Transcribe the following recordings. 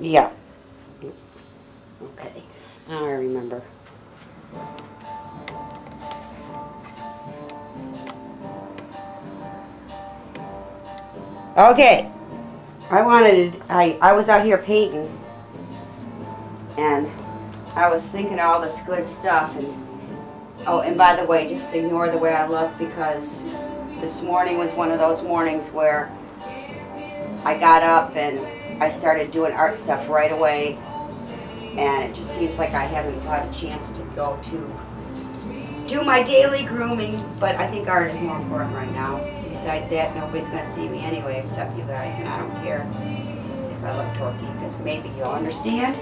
Yeah. Okay. Now I remember. Okay. I was out here painting, and I was thinking of all this good stuff, and oh, and by the way, just ignore the way I look, because this morning was one of those mornings where I got up and I started doing art stuff right away, and it just seems like I haven't got a chance to go to do my daily grooming, but I think art is more important right now. Besides that, nobody's going to see me anyway except you guys, and I don't care if I look dorky, because maybe you'll understand.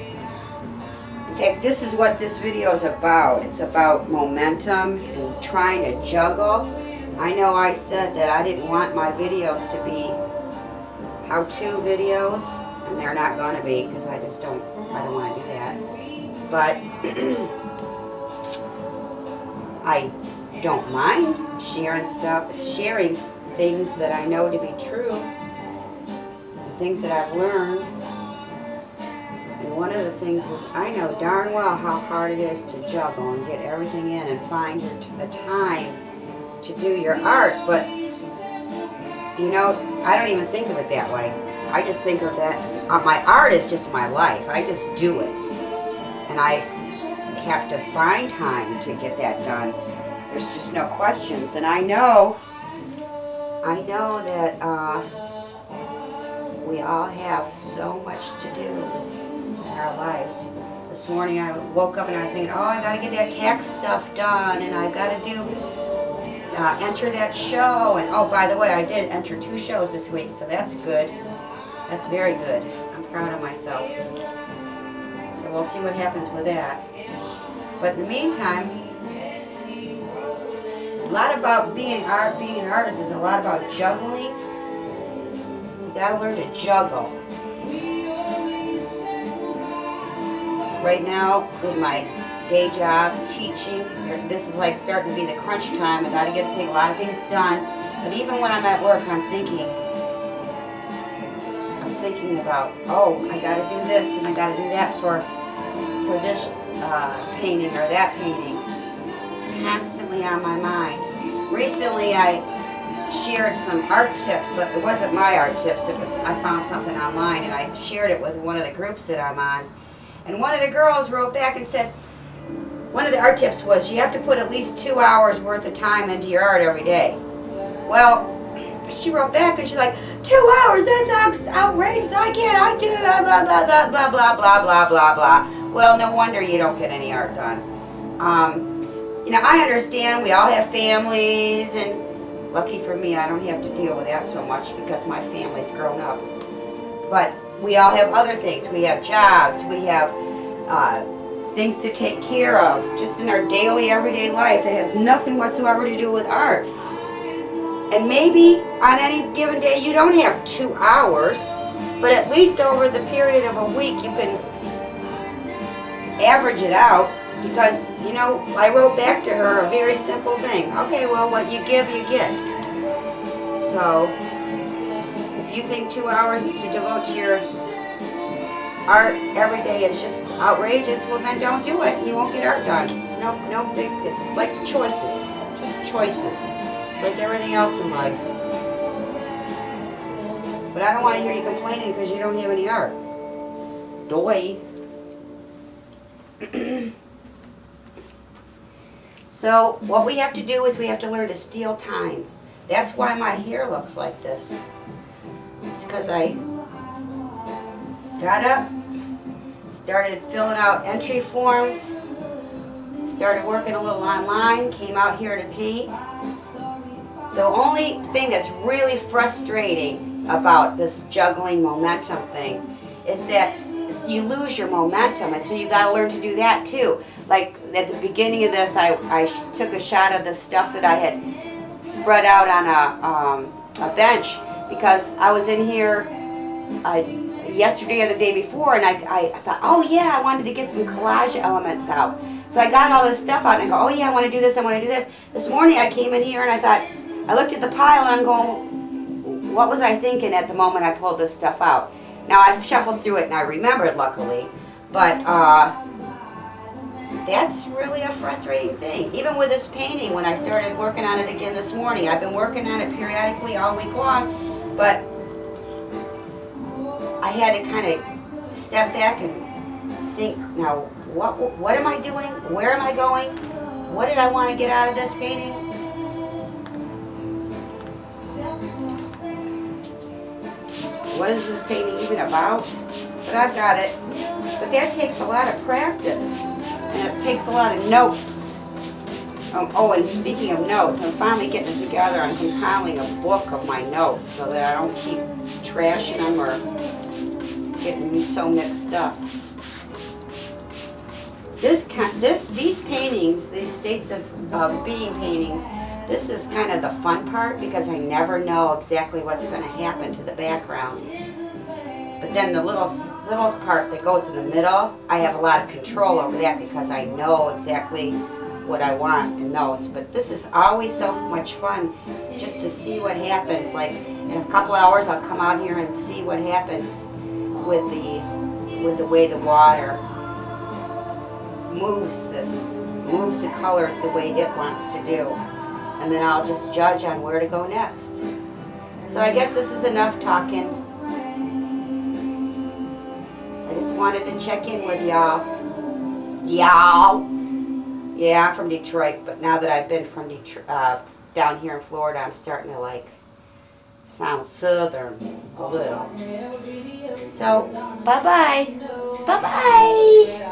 In fact, this is what this video is about. It's about momentum and trying to juggle. I know I said that I didn't want my videos to be how-to videos, and they're not going to be, because I don't want to do that. But I don't mind sharing things that I know to be true, the things that I've learned. And one of the things is, I know darn well how hard it is to juggle and get everything in and find the time to do your art, but you know, I don't even think of it that way. I just think of that, my art is just my life. I just do it. And I have to find time to get that done. There's just no questions. And I know that we all have so much to do in our lives. This morning I woke up and I was thinking, oh, I got to get that tax stuff done, and I've got to do enter that show. And oh, by the way, I did enter 2 shows this week, so that's good. That's very good. I'm proud of myself. So we'll see what happens with that. But in the meantime, a lot about being an artist is a lot about juggling. You gotta learn to juggle. Right now, with my day job, teaching, this is like starting to be the crunch time. I gotta get a lot of things done. But even when I'm at work, I'm thinking about, oh, I gotta do this and I gotta do that for this painting or that painting. It's constantly on my mind. Recently I shared some art tips. It wasn't my art tips, I found something online and I shared it with one of the groups that I'm on. And one of the girls wrote back and said, one of the art tips was you have to put at least 2 hours worth of time into your art every day. Well, she wrote back and she's like, 2 hours, that's outrageous, I do blah, blah, blah, blah, blah, blah, blah, blah, blah, blah. Well, no wonder you don't get any art done. You know, I understand we all have families, and lucky for me, I don't have to deal with that so much because my family's grown up. But we all have other things. We have jobs, we have things to take care of, just in our daily, everyday life. It has nothing whatsoever to do with art. And maybe on any given day you don't have 2 hours, but at least over the period of a week you can average it out, because, you know, I wrote back to her a very simple thing. Okay, well, what you give, you get. So, if you think 2 hours to devote to your art every day is just outrageous, well then don't do it. You won't get art done. It's no big, it's like choices. Just choices. It's like everything else in life. But I don't want to hear you complaining because you don't have any art. Doy. So what we have to do is we have to learn to steal time. That's why my hair looks like this. It's because I got up, started filling out entry forms, started working a little online, came out here to paint. The only thing that's really frustrating about this juggling momentum thing is that you lose your momentum, and so you got to learn to do that too. Like at the beginning of this, I took a shot of the stuff that I had spread out on a bench, because I was in here yesterday or the day before, and I thought, oh yeah, I wanted to get some collage elements out. So I got all this stuff out, and I go, oh yeah, I want to do this, I want to do this. This morning I came in here and I thought, I looked at the pile and I'm going, what was I thinking at the moment I pulled this stuff out? Now I've shuffled through it and I remembered, luckily, but that's really a frustrating thing. Even with this painting, when I started working on it again this morning, I've been working on it periodically all week long, but I had to kind of step back and think, now, what am I doing? Where am I going? What did I want to get out of this painting? What is this painting even about? But I've got it. But that takes a lot of practice. And it takes a lot of notes. Oh, and speaking of notes, I'm finally getting it together. I'm compiling a book of my notes so that I don't keep trashing them or getting so mixed up. These paintings, these states of being paintings, this is kind of the fun part because I never know exactly what's going to happen to the background. But then the little part that goes in the middle, I have a lot of control over that because I know exactly what I want in those. But this is always so much fun just to see what happens. Like in a couple hours I'll come out here and see what happens with the way the water moves the colors the way it wants to do. And then I'll just judge on where to go next. So I guess this is enough talking. I just wanted to check in with y'all. Y'all! Yeah, I'm from Detroit, but now that I've been from Detroit, down here in Florida, I'm starting to like sound southern a little. So, bye-bye. Bye-bye!